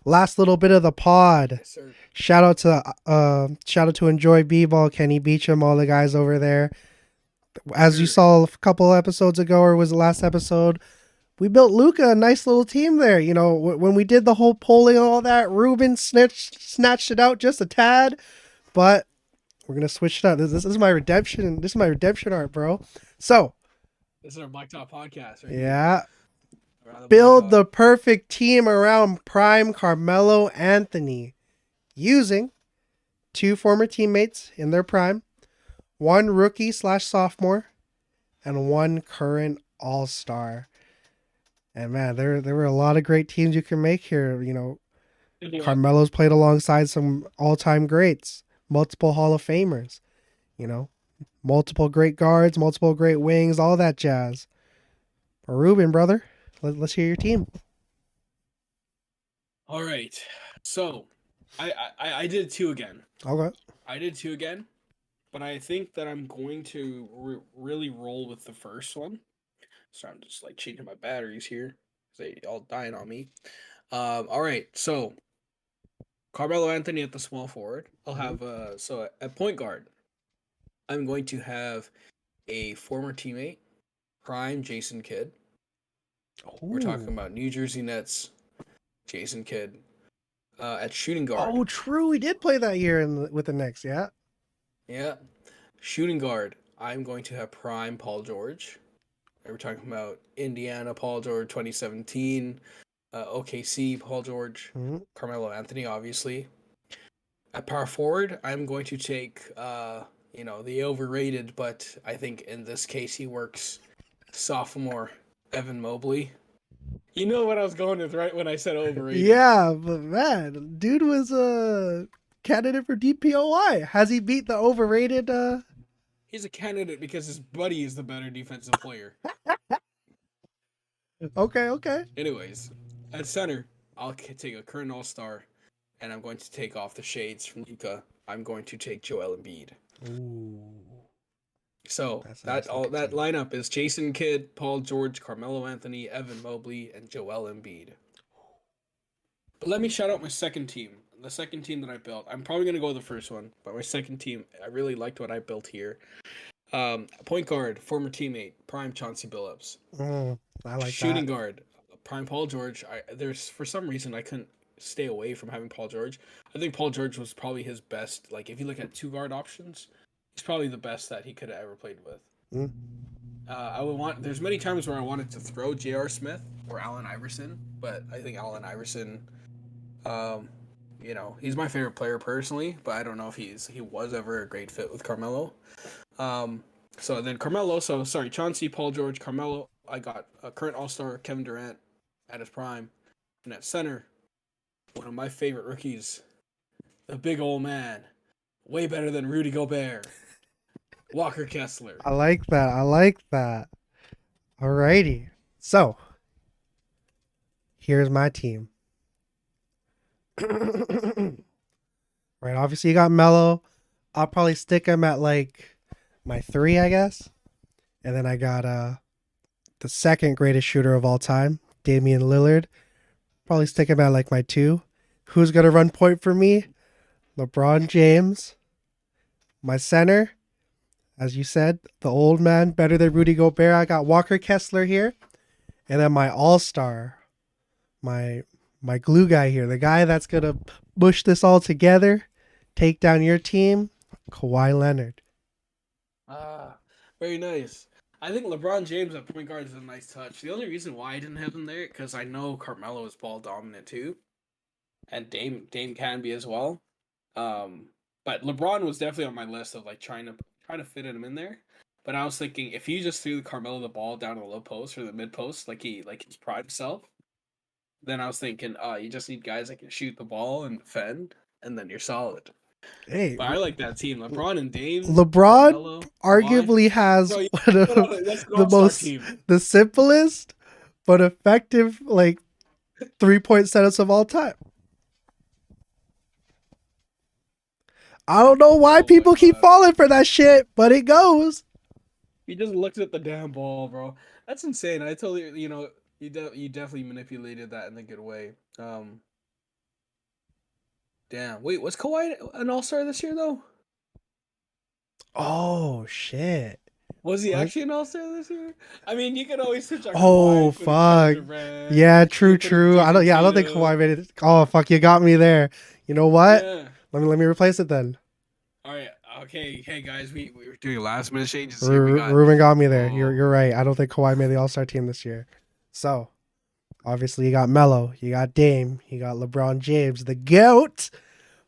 Last little bit of the pod. Yes, sir. Shout out to Enjoy B-Ball, Kenny Beecham, all the guys over there. Yes, As you sir. saw a couple episodes ago, or was the last episode, we built Luca a nice little team there. You know, when we did the whole polling and all that, Ruben snatched it out just a tad, but we're gonna switch it up. This is my redemption. This is my redemption art, bro. So This is our Black Top podcast right here. yeah, Around the build blacktop. the perfect team around Prime Carmelo Anthony using two former teammates in their prime, one rookie slash sophomore, and one current all star. And man, there were a lot of great teams you can make here. You know, Yeah. Carmelo's played alongside some all time greats, multiple Hall of Famers, you know, multiple great guards, multiple great wings, all that jazz. But Ruben, brother, let's hear your team. All right. So, I did two again. Okay. I did two again, but I think that I'm going to really roll with the first one. So I'm just like changing my batteries here. They all dying on me. All right. So Carmelo Anthony at the small forward. I'll Mhm. have at point guard. I'm going to have a former teammate, prime Jason Kidd. We're talking Ooh. about New Jersey Nets, Jason Kidd. At shooting guard, Oh, true. He did play that year with the Knicks. Yeah. yeah, shooting guard. I'm going to have prime Paul George. We're talking about Indiana Paul George 2017, OKC Paul George, Mhm. Carmelo Anthony, obviously. At power forward, I'm going to take the overrated, but I think in this case he works. Sophomore Evan Mobley. You know what I was going with right when I said overrated. Yeah, but man, dude was a candidate for DPOY. Has he beat the overrated? He's a candidate because his buddy is the better defensive player. Okay, okay. Anyways, at center, I'll take a current All Star, and I'm going to take off the shades from Luca. I'm going to take Joel Embiid. Ooh, So that's a that nice all looking that team. lineup is Jason Kidd, Paul George, Carmelo Anthony, Evan Mobley, and Joel Embiid. But let me shout out my second team. The second team that I built. I'm probably gonna go with the first one, but my second team, I really liked what I built here. Point guard, former teammate, prime Chauncey Billups. I like Shooting that. guard, prime Paul George. There's for some reason I couldn't stay away from having Paul George. I think Paul George was probably his best. Like if you look at two guard options, he's probably the best that he could have ever played with. Mm. I would want. There's many times where I wanted to throw J.R. Smith or Allen Iverson, but I think Allen Iverson, um, he's my favorite player personally. But I don't know if he was ever a great fit with Carmelo. Um, so then Carmelo. So sorry, Chauncey, Paul George, Carmelo. I got a current All Star Kevin Durant at his prime, and at center, one of my favorite rookies, the big old man, way better than Rudy Gobert, Walker Kessler. I like that. I like that. Alrighty. So here's my team. Right. Obviously, you got Melo. I'll probably stick him at like my three, I guess. And then I got the second greatest shooter of all time, Damian Lillard. Probably stick him at like my two. Who's gonna run point for me? LeBron James. My center, as you said, the old man, better than Rudy Gobert. I got Walker Kessler here. And then my all star, my my glue guy here, the guy that's gonna push this all together, take down your team, Kawhi Leonard. Ah, very nice. I think LeBron James at point guard is a nice touch. The only reason why I didn't have him there because I know Carmelo is ball dominant too, and Dame can be as well. Um, but LeBron was definitely on my list of like trying to fit him in there. But I was thinking if you just threw Carmelo the ball down the low post or the mid post like his prime self, then I was thinking, you just need guys that can shoot the ball and defend, and then you're solid. Hey, But I like that team: LeBron and Dame, LeBron Carmelo, Kawhi. arguably has Bro, one of that's an the all-star most, team. the simplest but effective like 3 point setups of all time. I don't know why Oh my people keep god. falling for that shit, but it goes. He just looked at the damn ball, bro. That's insane. I totally, you definitely manipulated that in a good way. Damn. Wait, was Kawhi an All Star this year though? Oh shit. Was he What? actually an All Star this year? I mean, you can always switch on Oh Kawhi, put in Kevin fuck. Durant. Yeah, You true, can put in true. Jason I don't think Tatum. Kawhi made it. Oh fuck, you got me there. You know what? Yeah. Let me replace it then. All right. Okay. Hey guys, we were doing last minute changes here. We got. Ruben got me there. Oh. You're right. I don't think Kawhi made the All Star team this year. So obviously you got Melo, you got Dame, you got LeBron James, the GOAT,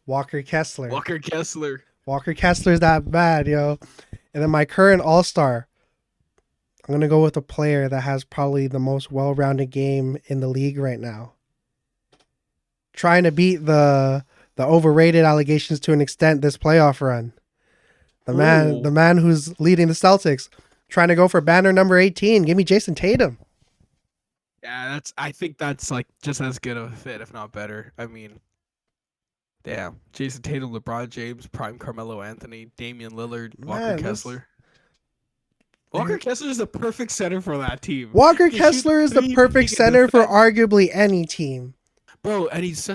Walker Kessler. Walker Kessler. Walker Kessler's that bad, yo. And then my current All Star, I'm gonna go with a player that has probably the most well-rounded game in the league right now. Trying to beat the overrated allegations to an extent this playoff run. The Ooh. man who's leading the Celtics, trying to go for banner number 18. Give me Jason Tatum. Yeah, that's. I think that's like just as good of a fit, if not better. I mean, damn. Jason Tatum, LeBron James, Prime Carmelo Anthony, Damian Lillard, Walker Man, this Kessler. Walker Kessler is the perfect center for that team. Walker He can shoot Kessler is the threes, perfect he can center for defend. arguably any team. Bro, and he's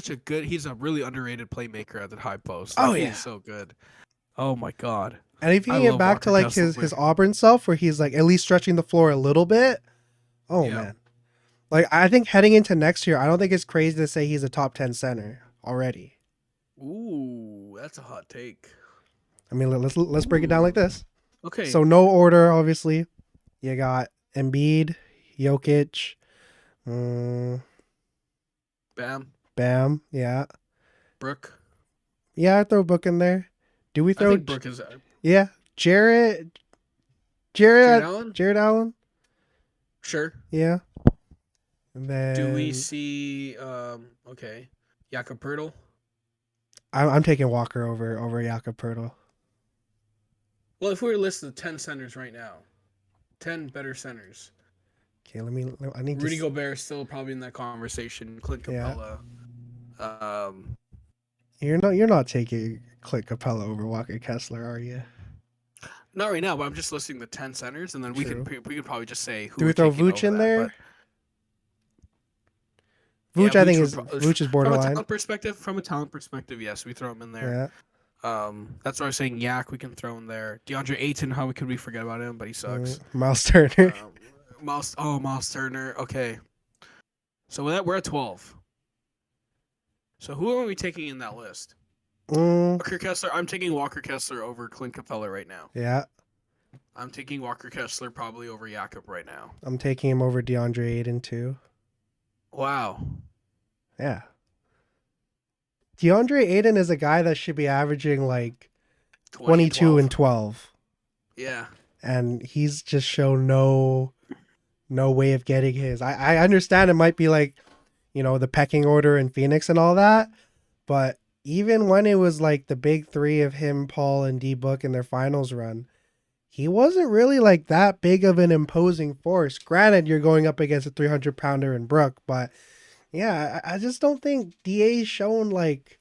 a really underrated playmaker at the high post. Oh Like he yeah. is so good. Oh my god. And if you I can get love back to Walker like Kessler. his Auburn self, where he's like at least stretching the floor a little bit. Oh Yeah. man. Like I think heading into next year, I don't think it's crazy to say he's a top 10 center already. Ooh, that's a hot take. I mean, let's break it down like this. Okay. So no order, obviously. You got Embiid, Jokic, mm, Bam. Bam, yeah, Brooke. yeah. I throw Book in there. Do we I throw? think Brooke is Yeah, Jarrett, Jared Jarrett, Allen? Jarrett Allen. Sure. Yeah, and Do we then see okay. Jakob Pertl? I'm taking Walker over Jakob Pertl. Well, if we were to list the 10 centers right now, 10 better centers. Okay, I need Rudy to. Gobert is still probably in that conversation. Clint Yeah, Capella. Um, you're not taking Clint Capella over Walker Kessler, are you? not right now, but I'm just listing the 10 centers, and then True. we could probably just say who Do we we're throw taking Vooch over in that. But there? yeah, Vooch, I think Vooch is from a borderline. talent perspective, yes, we throw him in there. Yeah. That's why I was saying Yak we can throw in there. DeAndre Ayton, how could we forget about him? But he sucks. Miles Turner. Miles Turner. Okay, so we're at 12. So who are we taking in that list? Walker Kessler. I'm taking Walker Kessler over Clint Capella right now. Yeah, I'm taking Walker Kessler probably over Jakob right now. I'm taking him over DeAndre Ayton too. Wow. Yeah. DeAndre Ayton is a guy that should be averaging like 22 and 12. Yeah. And he's just shown no way of getting his. I understand it might be like, the pecking order in Phoenix and all that, but even when it was like the big three of him, Paul, and D Book in their finals run, he wasn't really like that big of an imposing force. Granted, you're going up against a 300-pounder in Brook, but yeah, I just don't think DA's shown like.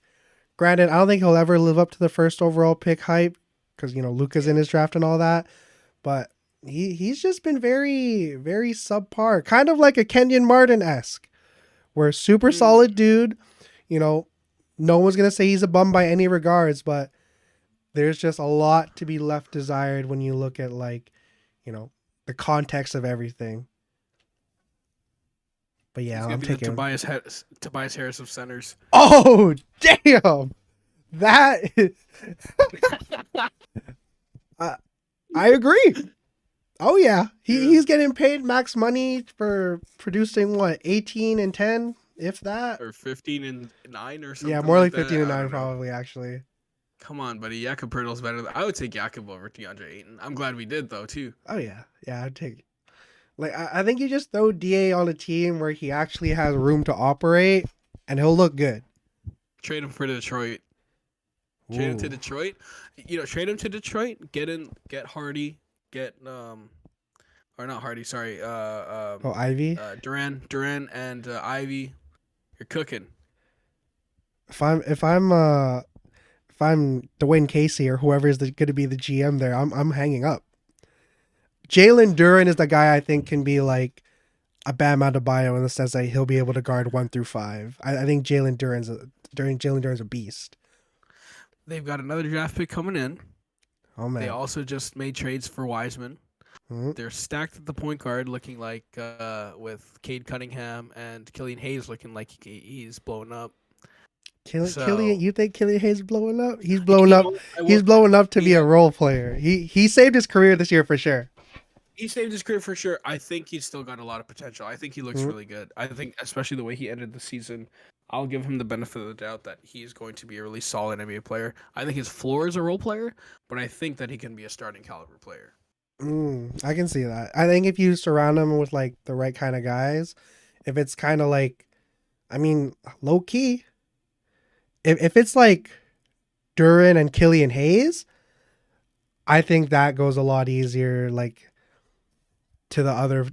Granted, I don't think he'll ever live up to the first overall pick hype because Luka's in his draft and all that, but he's just been very very subpar, kind of like a Kenyon Martin esque, where super solid dude. No one's gonna say he's a bum by any regards, but there's just a lot to be left desired when you look at like, the context of everything. But yeah, He's gonna I'm be taking the Tobias Harris of centers. Oh damn, that I agree. Oh yeah, he's getting paid max money for producing what 18 and 10, if that. Or 15 and 9 or something. Yeah, more like that. 15 and I 9 don't know. probably actually. Come on, buddy. Jakob Pertl's better. I would take Jakob over DeAndre Ayton. I'm glad we did though too. Oh yeah, I'd take. Like I think you just throw Da on a team where he actually has room to operate, and he'll look good. Trade him for Detroit. Trade him to Detroit. Trade him to Detroit. Get Hardy. Get or not Hardy. Sorry. Ivy. Duran, and Ivy. You're cooking. If I'm Dwayne Casey or whoever is going to be the GM there, I'm hanging up. Jalen Duren is the guy I think can be like a Bam Adebayo in the sense that he'll be able to guard 1 through 5. I think Jalen Jalen Duren's a beast. They've got another draft pick coming in. Oh They man. also just made trades for Wiseman. Mhm. They're stacked at the point guard, looking like with Cade Cunningham and Killian Hayes looking like he's blowing up. Killian, So you think Killian Hayes is blowing up? He's blowing you up. know, I He's will. blowing up to be Yeah, a role player. He saved his career this year for sure. he saved his career for sure. I think he's still got a lot of potential. I think he looks Mhm. really good. I think, especially the way he ended the season, I'll give him the benefit of the doubt that he's going to be a really solid NBA player. I think his floor is a role player, but I think that he can be a starting caliber player. I can see that. I think if you surround him with like the right kind of guys, if it's kind of like, I mean, low key, if it's like Duran and Killian Hayes, I think that goes a lot easier. Like to the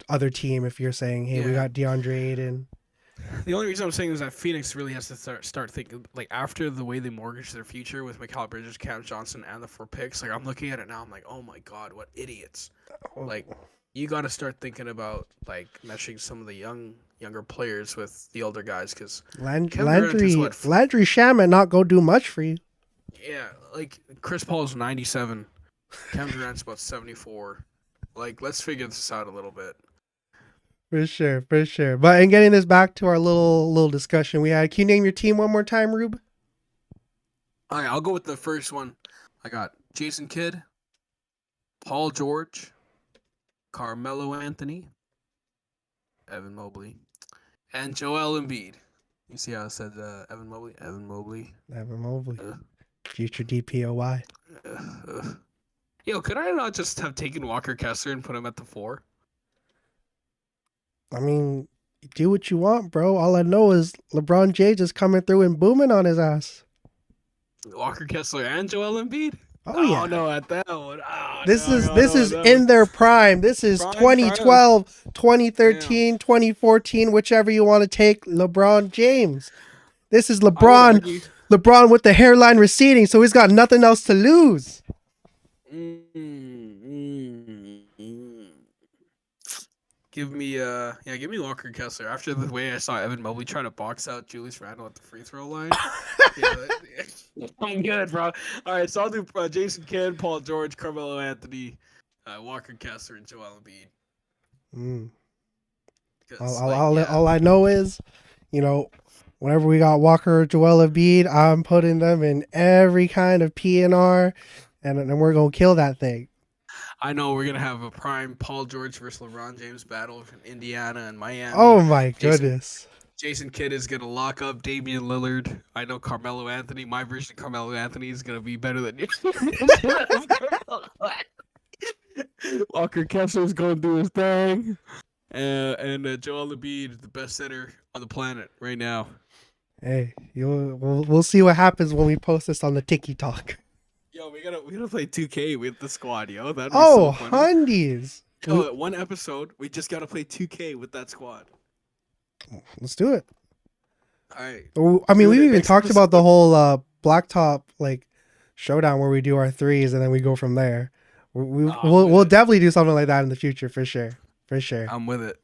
other team, if you're saying, hey, we Yeah. got DeAndre Ayton. The only reason I'm saying is that Phoenix really has to start thinking like after the way they mortgage their future with Mikal Bridges, Cam Johnson, and the 4 picks. Like I'm looking at it now, I'm like, oh my god, what idiots! Like you got to start thinking about like meshing some of the younger players with the older guys because Kevin Durant is what? Landry Shamet not go do much for you. Yeah, like Chris Paul's 97, Kevin Durant's about 74. Like let's figure this out a little bit. For sure, for sure. But in getting this back to our little discussion we had, can you name your team one more time, Rube? All right, I'll go with the first one. I got Jason Kidd, Paul George, Carmelo Anthony, Evan Mobley, and Joel Embiid. You see how I said Evan Mobley? Evan Mobley. Evan Mobley, Uh, future DPOY. Yo, could I not just have taken Walker Kessler and put him at the 4? I mean, do what you want, bro. All I know is LeBron James is coming through and booming on his ass. Walker Kessler and Joel Embiid? Oh Oh yeah. no, at that one. Oh, This no, is no, this no, is that in one. their prime. This is Prime. 2012, 2013, 2014, whichever you want to take. LeBron James. This is I would LeBron. argue. LeBron with the hairline receding, so he's got nothing else to lose. Give me Walker Kessler. After the way I saw Evan Mobley trying to box out Julius Randle at the free throw line. I'm good, bro. All right, so I'll do Jason Kidd, Paul George, Carmelo Anthony, Walker Kessler, and Joel Embiid. Mm. Yeah. All I know is, whenever we got Walker or Joel Embiid, I'm putting them in every kind of PNR, and we're going to kill that thing. I know we're gonna have a prime Paul George versus LeBron James battle from Indiana and Miami. Oh my goodness! Jason Kidd is gonna lock up Damian Lillard. I know Carmelo Anthony. My version of Carmelo Anthony is gonna be better than yours. Walker Kessler's gonna do his thing, and Joel Embiid, the best center on the planet right now. Hey, we'll see what happens when we post this on the Tiki Talk. Yo, we gotta play 2K with the squad, yo. That'd be so funny. Hundies! Yo, one episode, we just gotta play 2K with that squad. Let's do it. All right. I mean, Do it we even next talked episode. about the whole blacktop like showdown where we do our threes and then we go from there. Oh, We'll good. definitely do something like that in the future for sure. For sure. I'm with it.